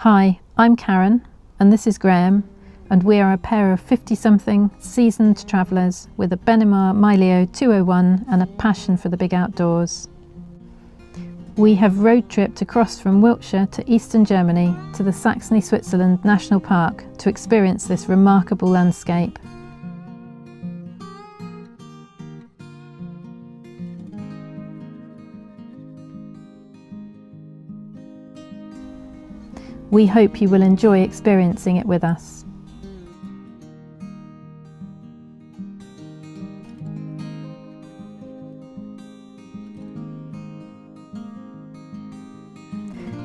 Hi, I'm Karen, and this is Graham, and we are a pair of 50-something seasoned travellers with a Bennimar Miley 201 and a passion for the big outdoors. We have road tripped across from Wiltshire to eastern Germany to the Saxony Switzerland National Park to experience this remarkable landscape. We hope you will enjoy experiencing it with us.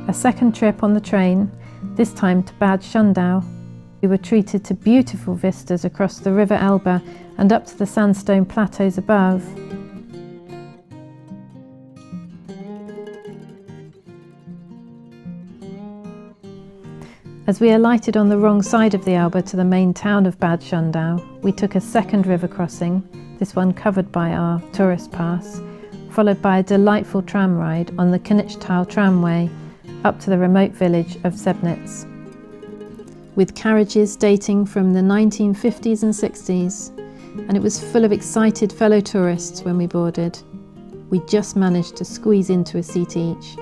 A second trip on the train, this time to Bad Schundau. We were treated to beautiful vistas across the River Elbe and up to the sandstone plateaus above. As we alighted on the wrong side of the Elbe to the main town of Bad Schundau, we took a second river crossing, this one covered by our tourist pass, followed by a delightful tram ride on the Kuhstall tramway up to the remote village of Sebnitz. With carriages dating from the 1950s and 60s, and it was full of excited fellow tourists when we boarded. We just managed to squeeze into a seat each.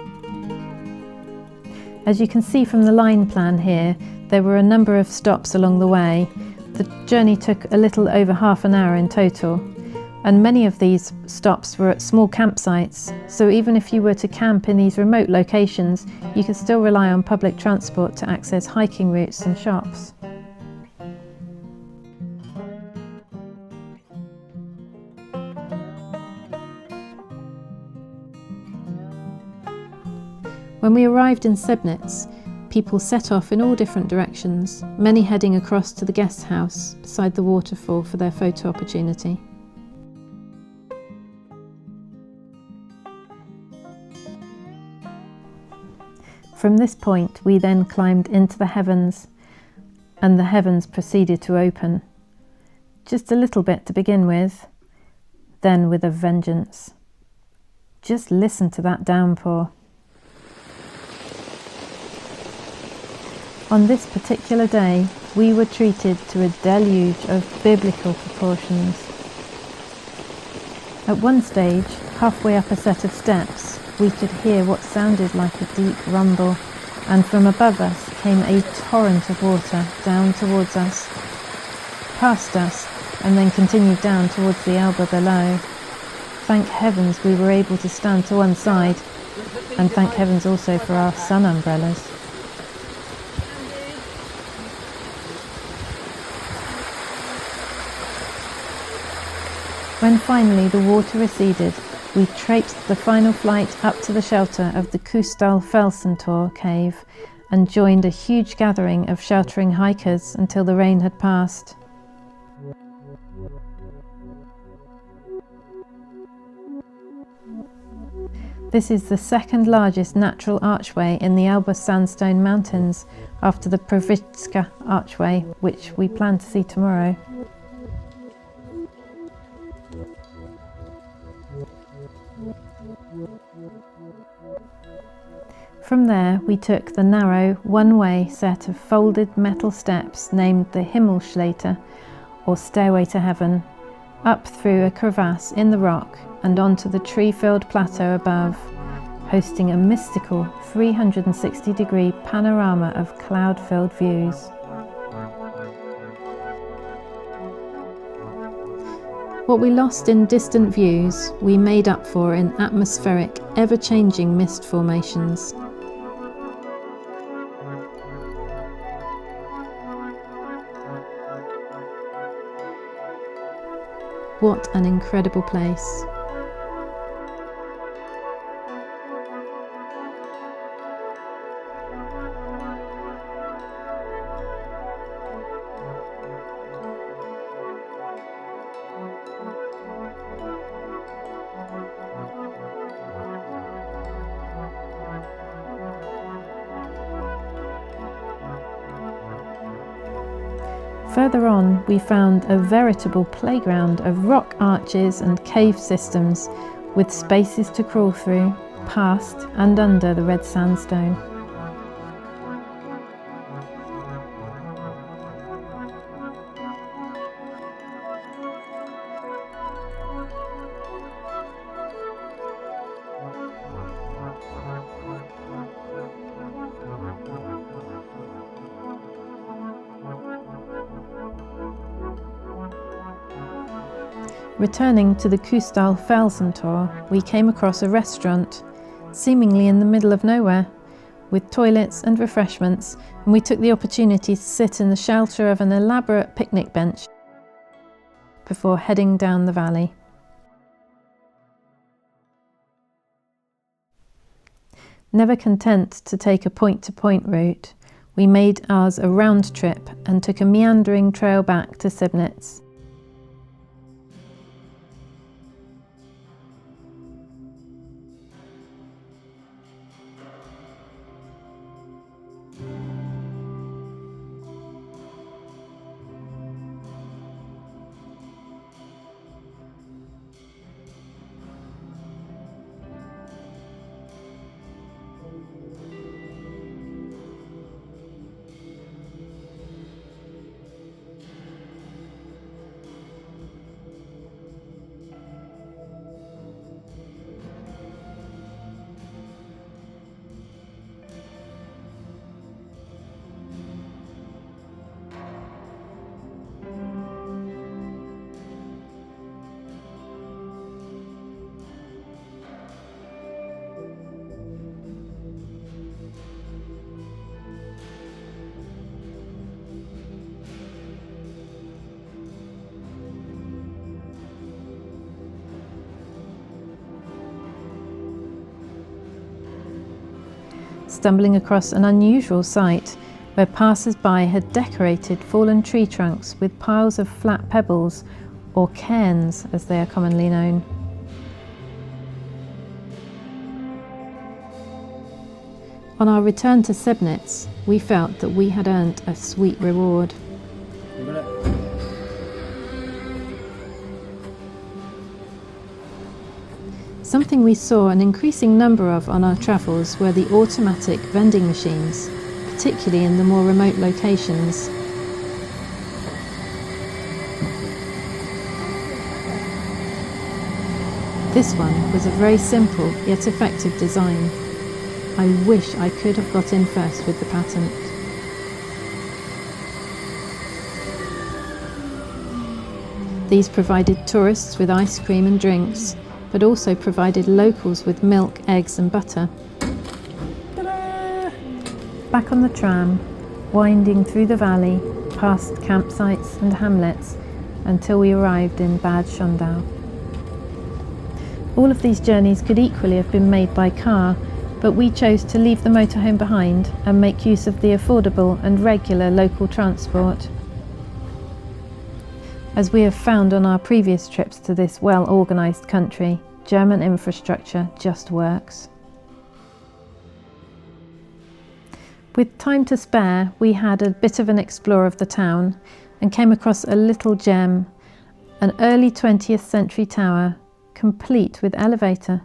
As you can see from the line plan here, there were a number of stops along the way. The journey took a little over half an hour in total, and many of these stops were at small campsites, so even if you were to camp in these remote locations, you could still rely on public transport to access hiking routes and shops. When we arrived in Sebnitz, people set off in all different directions, many heading across to the guest house beside the waterfall for their photo opportunity. From this point, we then climbed into the heavens, and the heavens proceeded to open. Just a little bit to begin with, then with a vengeance. Just listen to that downpour. On this particular day, we were treated to a deluge of biblical proportions. At one stage, halfway up a set of steps, we could hear what sounded like a deep rumble, and from above us came a torrent of water down towards us, past us, and then continued down towards the Elbe below. Thank heavens we were able to stand to one side, and thank heavens also for our sun umbrellas. When finally the water receded, we traipsed the final flight up to the shelter of the Kuhstall Felsentor cave and joined a huge gathering of sheltering hikers until the rain had passed. This is the second largest natural archway in the Elbe Sandstone Mountains, after the Provitzka archway, which we plan to see tomorrow. From there, we took the narrow, one-way set of folded metal steps named the Himmelschleiter, or Stairway to Heaven, up through a crevasse in the rock and onto the tree-filled plateau above, hosting a mystical 360-degree panorama of cloud-filled views. What we lost in distant views, we made up for in atmospheric, ever-changing mist formations. What an incredible place. Further on, we found a veritable playground of rock arches and cave systems with spaces to crawl through, past and under the red sandstone. Returning to the Kuhstall Felsentor, we came across a restaurant, seemingly in the middle of nowhere, with toilets and refreshments, and we took the opportunity to sit in the shelter of an elaborate picnic bench before heading down the valley. Never content to take a point-to-point route, we made ours a round trip and took a meandering trail back to Sebnitz. Stumbling across an unusual sight where passers-by had decorated fallen tree trunks with piles of flat pebbles, or cairns as they are commonly known. On our return to Sebnitz, we felt that we had earned a sweet reward. Something we saw an increasing number of on our travels were the automatic vending machines, particularly in the more remote locations. This one was a very simple yet effective design. I wish I could have got in first with the patent. These provided tourists with ice cream and drinks, but also provided locals with milk, eggs and butter. Ta-da! Back on the tram, winding through the valley, past campsites and hamlets, until we arrived in Bad Schondau. All of these journeys could equally have been made by car, but we chose to leave the motorhome behind and make use of the affordable and regular local transport. As we have found on our previous trips to this well-organised country, German infrastructure just works. With time to spare, we had a bit of an explore of the town and came across a little gem, an early 20th century tower, complete with elevator.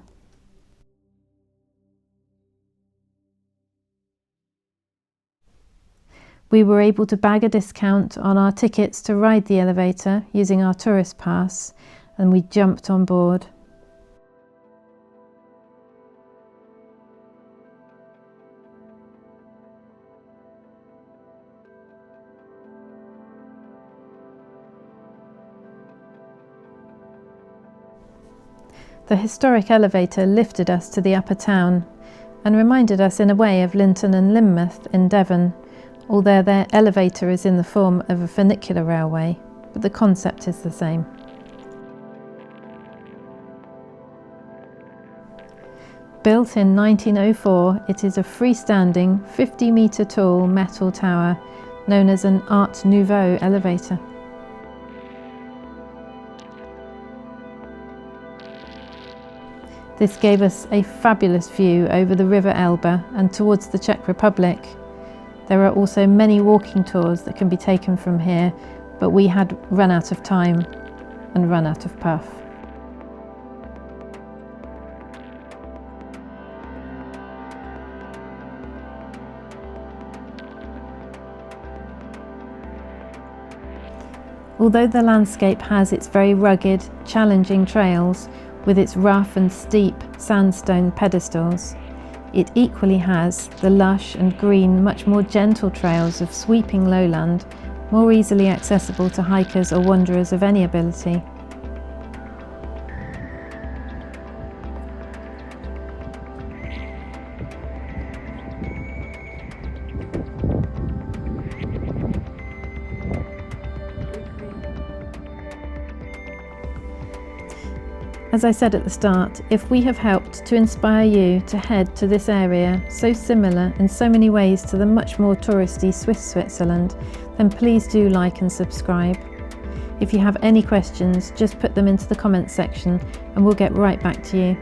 We were able to bag a discount on our tickets to ride the elevator using our tourist pass, and we jumped on board. The historic elevator lifted us to the upper town and reminded us in a way of Linton and Lynmouth in Devon, although their elevator is in the form of a funicular railway, but the concept is the same. Built in 1904, it is a freestanding 50-metre tall metal tower known as an Art Nouveau elevator. This gave us a fabulous view over the River Elbe and towards the Czech Republic. There are also many walking tours that can be taken from here, but we had run out of time and run out of puff. Although the landscape has its very rugged, challenging trails with its rough and steep sandstone pedestals, it equally has the lush and green, much more gentle trails of sweeping lowland, more easily accessible to hikers or wanderers of any ability. As I said at the start, if we have helped to inspire you to head to this area so similar in so many ways to the much more touristy Swiss Switzerland, then please do like and subscribe. If you have any questions, just put them into the comments section and we'll get right back to you.